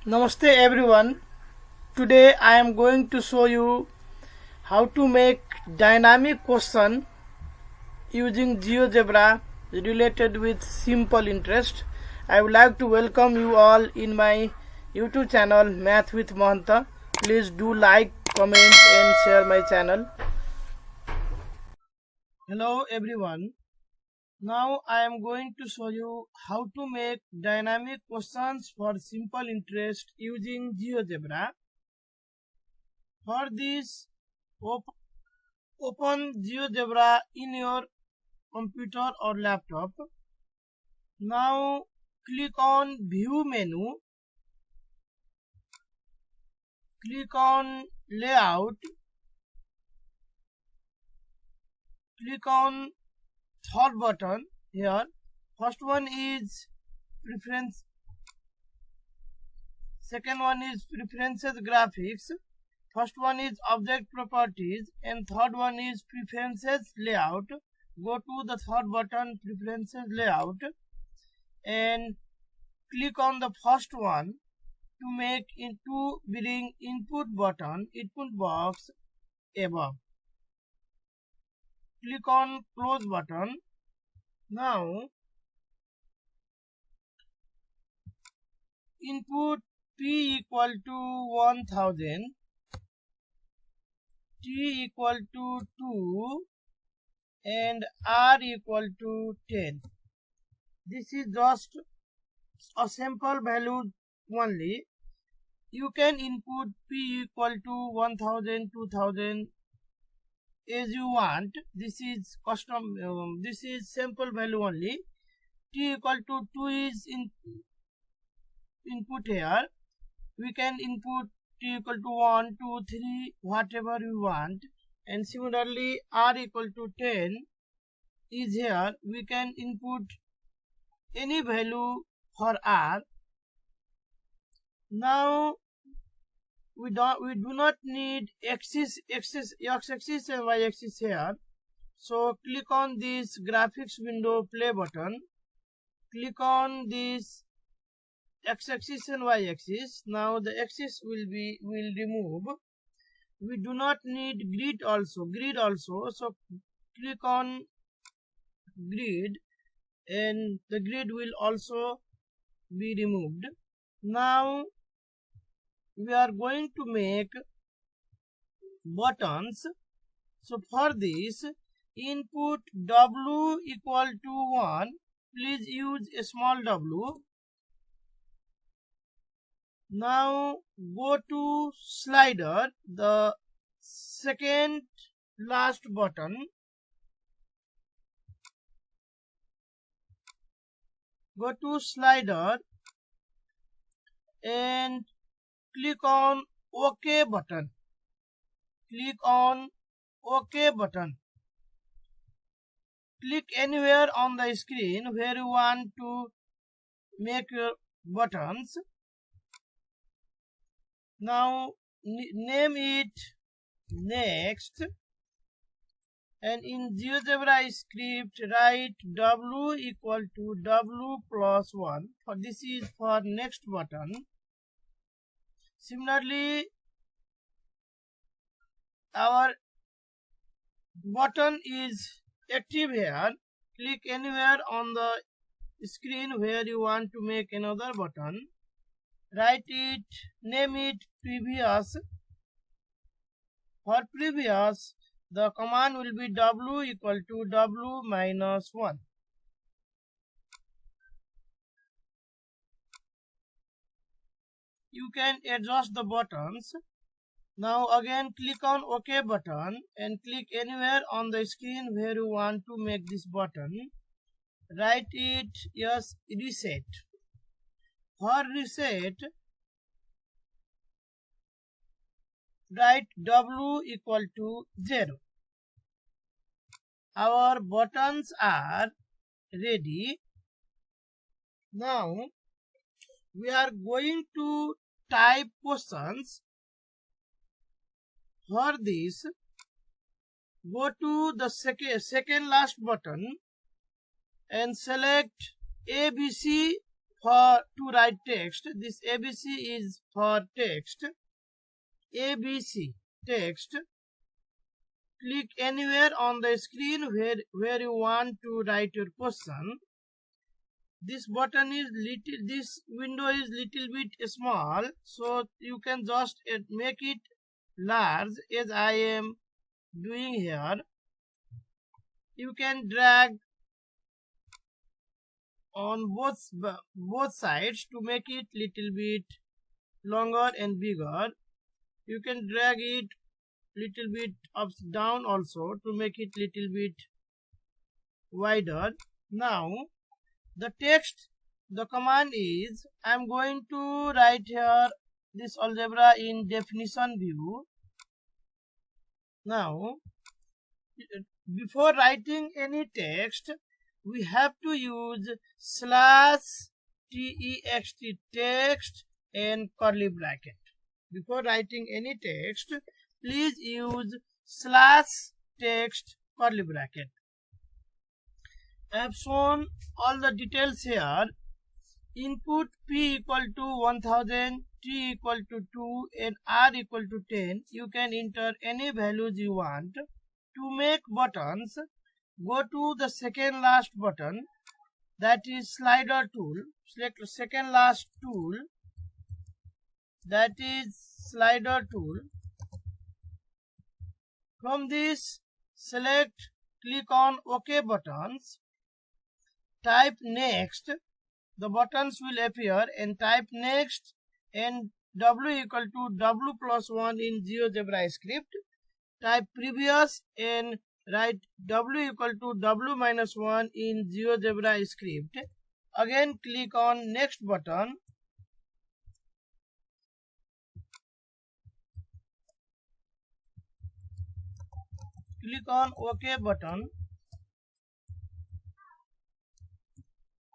Namaste everyone. Today I am going to show you how to make dynamic question using GeoGebra related with simple interest. I would like to welcome you all in my YouTube channel Math with Mahanta. Please do like, comment and share my channel. Hello everyone. Now I am going to show you how to make dynamic questions for simple interest using GeoGebra. For this, open GeoGebra in your computer or laptop. Now click on View menu, click on Layout, click on third button here. First one is Preference, second one is Preferences Graphics, first one is Object Properties and third one is Preferences Layout. Go to the third button, Preferences Layout, and click on the first one to bring input button, input box above. Click on Close button. Now input P equal to 1000, T equal to 2 and R equal to 10. This is just a sample value only. You can input P equal to 1000, 2000 as you want. This is custom, this is sample value only. T equal to 2 is input here. We can input T equal to 1, 2, 3, whatever you want. And similarly R equal to 10 is here. We can input any value for R. Now we do not need x axis and y axis here. So click on this graphics window play button. Click on this x axis and y axis. Now the axis will remove. We do not need grid also. So click on grid and the grid will also be removed. Now we are going to make buttons. So for this, input W equal to 1. Please use a small w. Now go to slider, the second last button. Go to slider and click on OK button. Click on OK button. Click anywhere on the screen where you want to make your buttons. Now name it next, and in GeoGebra script write W equal to W plus 1. For this is for next button. Similarly, our button is active here. Click anywhere on the screen where you want to make another button. Write it, name it previous. For previous, the command will be W equal to W minus 1. You can adjust the buttons. Now again click on OK button and click anywhere on the screen where you want to make this button. Write it yes reset. For reset, write W equal to 0. Our buttons are ready. Now we are going to type questions. For this, go to the second last button and select ABC to write text. This ABC is for text. ABC text. Click anywhere on the screen where you want to write your question. This button is this window is little bit small, so you can just make it large as I am doing here. You can drag on both sides to make it little bit longer and bigger. You can drag it little bit up down also to make it little bit wider. Now the text, the command is, I am going to write here this algebra in definition view. Now before writing any text, we have to use /text text and curly bracket. Before writing any text, please use /text curly bracket. I have shown all the details here. Input P equal to 1000, T equal to 2 and R equal to 10. You can enter any values you want. To make buttons, go to the second last button, that is slider tool. Select the second last tool, that is slider tool. From this, select, click on OK buttons, type next. The buttons will appear and type next and W equal to W plus 1 in GeoGebra script. Type previous and write W equal to W minus 1 in GeoGebra script. Again click on next button. Click on OK button.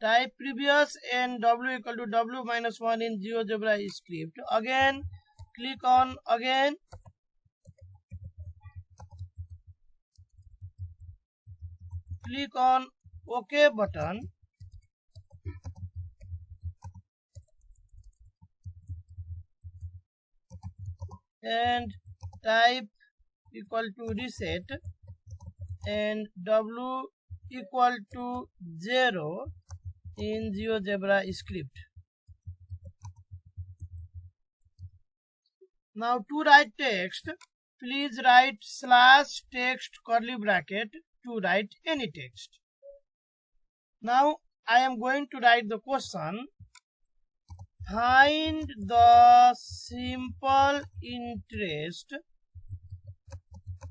Type previous and W equal to W minus 1 in GeoGebra script. Again click on again. Click on OK button. And type equal to reset and W equal to 0 in GeoGebra script. Now to write text, please write /text curly bracket to write any text. Now I am going to write the question. Find the simple interest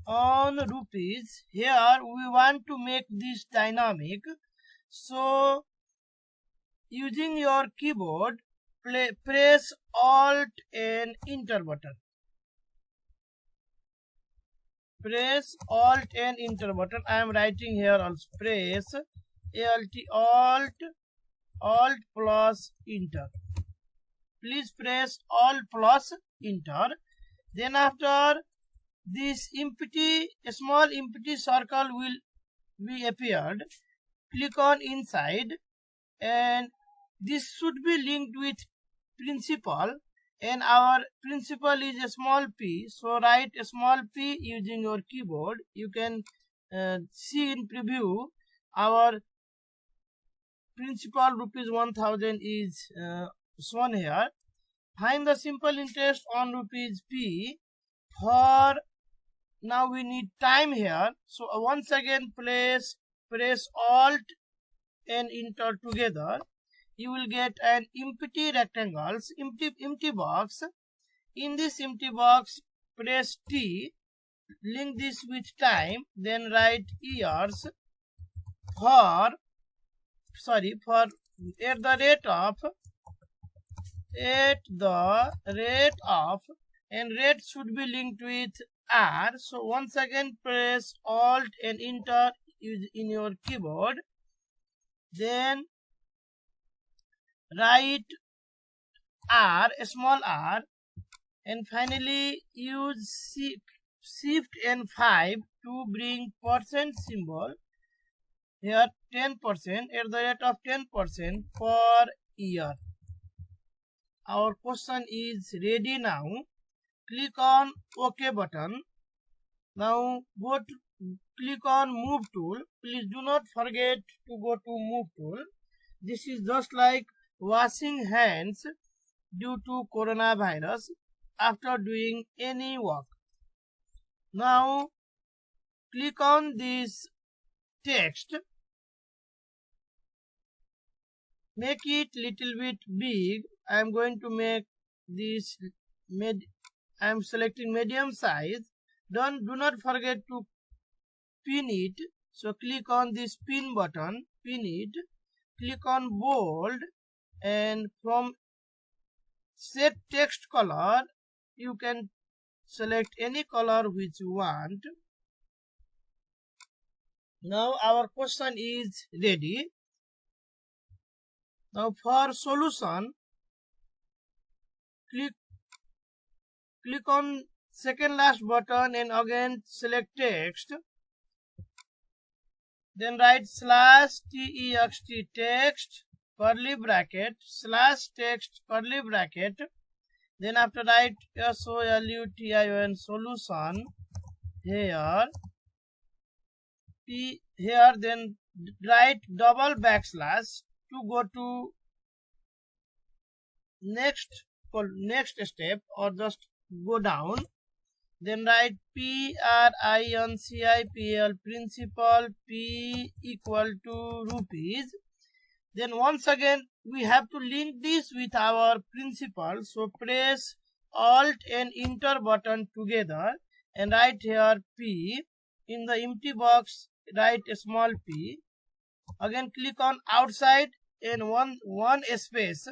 on rupees. Here we want to make this dynamic. So using your keyboard, press Alt and Enter button. Press Alt and Enter button. I am writing here also. Press Alt plus Enter. Please press Alt plus Enter. Then after this small empty circle will be appeared. Click on inside and this should be linked with principal and our principal is a small p. So write a small p using your keyboard. You can see in preview our principal rupees 1000 is shown here. Find the simple interest on rupees p. For now we need time here. So once again press Alt and Enter together. You will get an empty rectangles, empty box. In this empty box, press T, link this with time, then write years for at the rate of, and rate should be linked with R. So once again press Alt and Enter in your keyboard. Then write R, a small r, and finally use Shift and 5 to bring percent symbol. Here 10% at the rate of 10% for year. Our question is ready now. Click on OK button. Now click on Move tool. Please do not forget to go to Move tool. This is just like washing hands due to coronavirus after doing any work. Now click on this text. Make it little bit big. I am going to make this I am selecting medium size. Do not forget to pin it. So click on this pin button, pin it, click on bold, and from set text color you can select any color which you want. Now our question is ready. Now for solution, click on second last button and again select text. Then write /text text curly bracket /text curly bracket. Then after write solution solution here. Then write double backslash to go to next step or just go down. Then write principal principal P equal to rupees. Then once again we have to link this with our principal. So press Alt and Enter button together and write here P. In the empty box write a small p. Again click on outside and one space.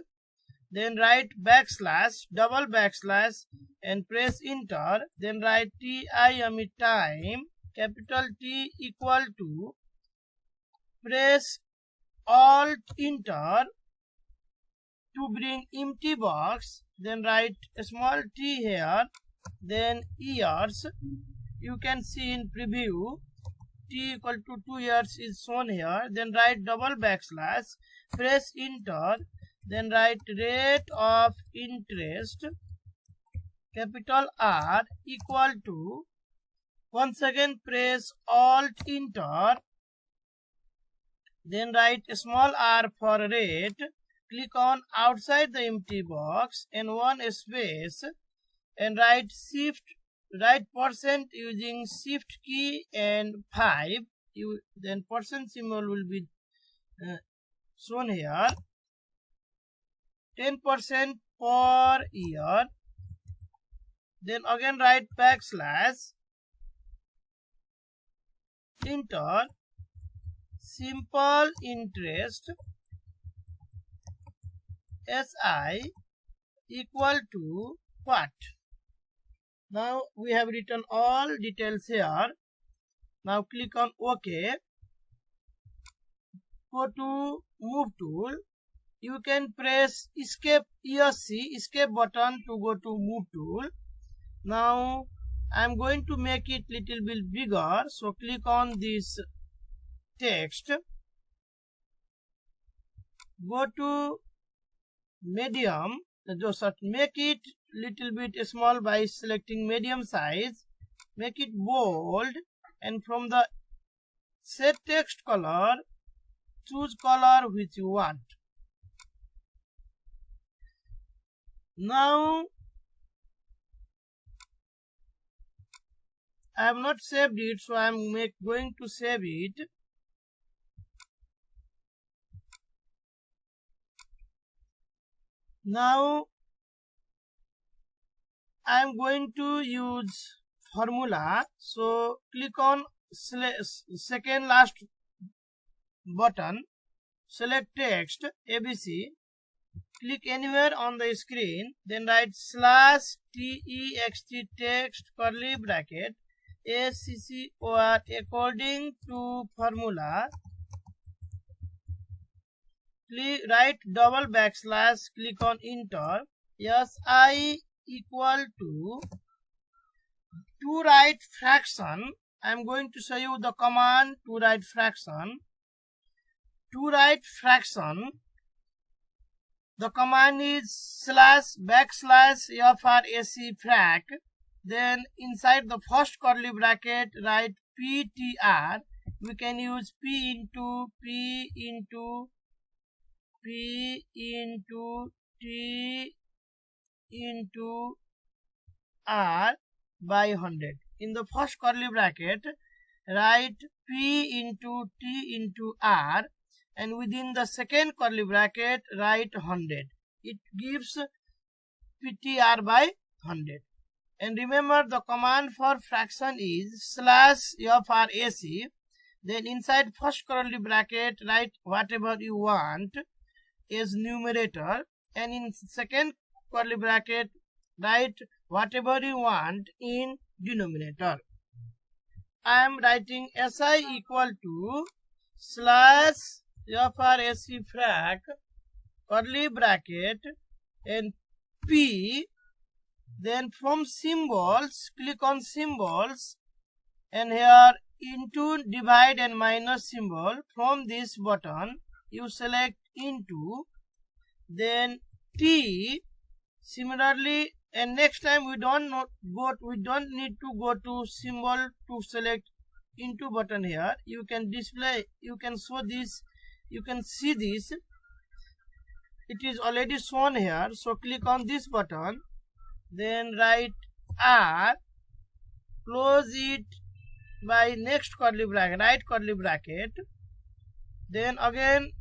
Then write backslash double backslash and press enter. Then write time capital T equal to, press Alt Enter to bring empty box. Then write a small t here. Then years, you can see in preview t equal to 2 years is shown here. Then write double backslash, press enter. Then write rate of interest capital R equal to, once again press Alt Enter. Then write a small r for rate. Click on outside the empty box and one space and write percent using shift key and 5. Then percent symbol will be shown here. 10% per year. Then again write backslash, enter, simple interest SI equal to what? Now we have written all details here. Now click on OK. Go to Move tool. You can press escape button to go to Move tool. Now I am going to make it little bit bigger. So click on this text. Go to medium. Make it little bit small by selecting medium size. Make it bold, and from the set text color, choose color which you want. Now I have not saved it, so I am going to save it. Now I am going to use formula. So click on second last button, select text ABC, click anywhere on the screen, then write /text text curly bracket ACCOR according to formula. Write double backslash, click on enter. SI equal to write fraction. I am going to show you the command to write fraction. To write fraction, The command is /\frac. Then inside the first curly bracket write ptr. We can use p into t into r by 100. In the first curly bracket write p into t into r, and within the second curly bracket write 100. It gives ptr by 100. And remember, the command for fraction is /frac. Then inside first curly bracket write whatever you want as numerator, and in second curly bracket write whatever you want in denominator. I am writing SI equal to /frac curly bracket and P. Then from symbols, click on symbols, and here into, divide and minus symbol. From this button you select into, then T. Similarly, and next time we don't need to go to symbol to select into button. Here you can display, you can show this, you can see this, it is already shown here. So click on this button, then write R, close it by next curly bracket, right curly bracket, then again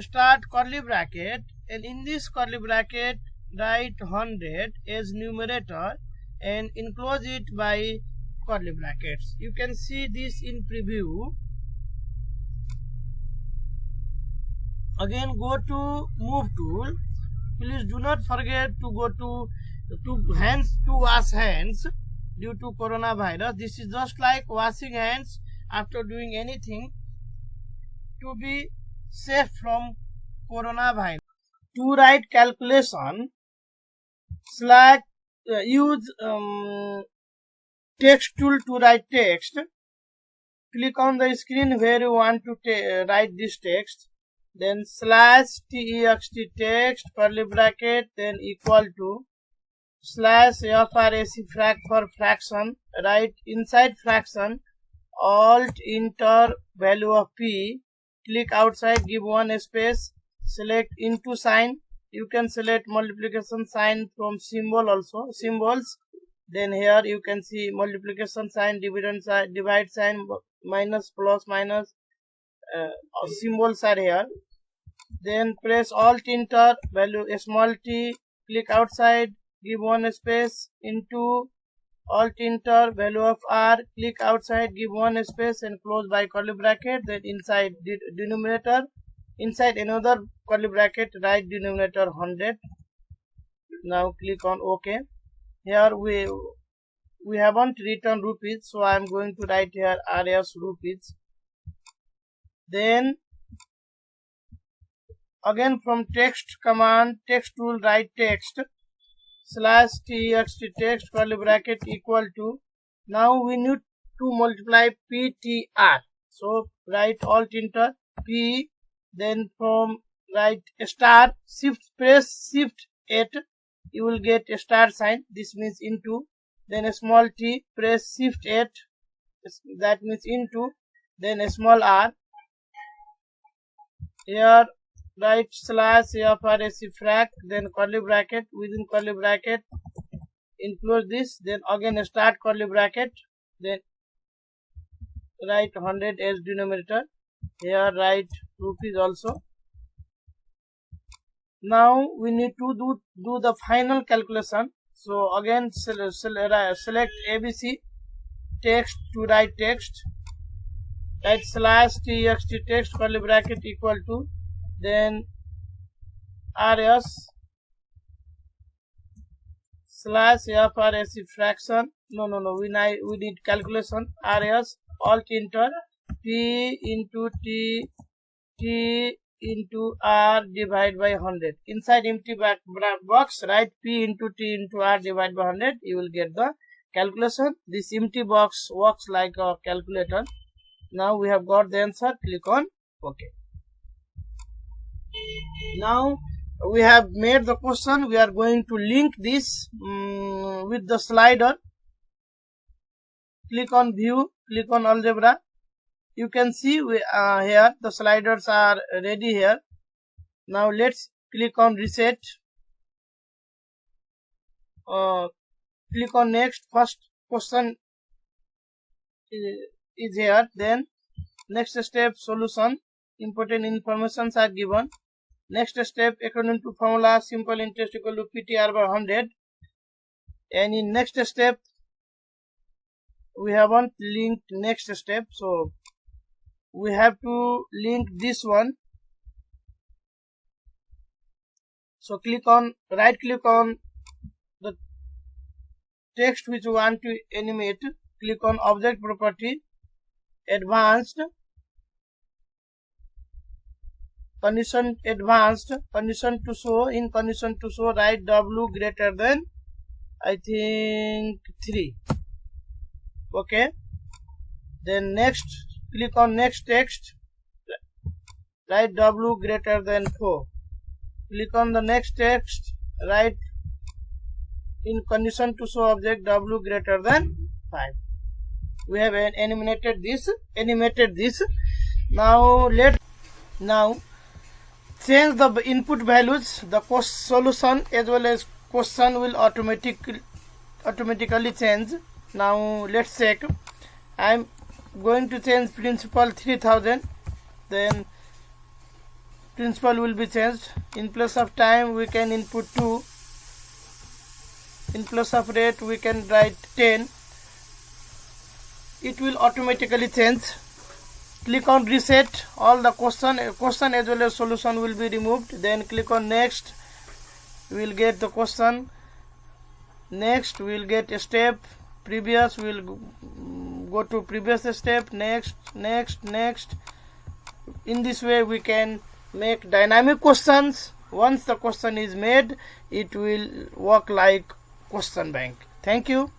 start curly bracket, and in this curly bracket write 100 as numerator and enclose it by curly brackets. You can see this in preview. Again go to move tool. Please do not forget to go to wash hands due to coronavirus. This is just like washing hands after doing anything to be safe from coronavirus. To write calculation, use text tool to write text. Click on the screen where you want to write this text, then /text text curly bracket, then equal to /frac for fraction. Write inside fraction alt enter value of p. Click outside, give one space, select into sign. You can select multiplication sign from symbol also, symbols. Then here you can see multiplication sign, divide sign, minus, plus, minus, symbols are here. Then press alt enter value small t. Click outside, give one space, into alt enter value of r. Click outside, give one space and close by curly bracket. Then inside denominator, inside another curly bracket write denominator 100. Now click on OK. Here we haven't written rupees, so I am going to write here RS rupees. Then again from text command, text tool, write text /text text curly bracket equal to. Now we need to multiply PTR. So write alt enter P. Then from write star, press shift 8, you will get a star sign. This means into. Then a small t, press shift 8, that means into. Then a small r. Here write /frac, then curly bracket, within curly bracket include this, then again start curly bracket, then write 100 as denominator. Here write rupees also. Now we need to do the final calculation. So again select ABC text to write text. Write /text text curly bracket equal to, then RS /frac fraction. No, we need calculation. RS alt enter P into T into R divided by 100. Inside empty box write P into T into R divided by 100. You will get the calculation. This empty box works like a calculator. Now we have got the answer. Click on OK. Now we have made the question. We are going to link this with the slider. Click on view, click on algebra. You can see here the sliders are ready here. Now let's click on reset. Click on next. First question is here. Then next step, solution. Important informations are given. Next step, according to formula, simple interest equal to PTR by 100. And in next step, we haven't linked next step, so we have to link this one. So right click on the text which you want to animate. Click on object property, advanced, condition to show. In condition to show, write W greater than, I think, 3. Okay. Then next, click on next text, write W greater than 4. Click on the next text, write in condition to show object W greater than 5. We have animated this. Now change the input values. The solution as well as question will automatically change. Now let's check. I'm going to change principal 3000. Then principal will be changed. In place of time we can input 2. In place of rate we can write 10. It will automatically change. Click on reset. All the question as well as solution will be removed. Then click on next. We will get the question. Next we will get a step. Previous we will go to previous step. Next. In this way we can make dynamic questions. Once the question is made, it will work like question bank. Thank you.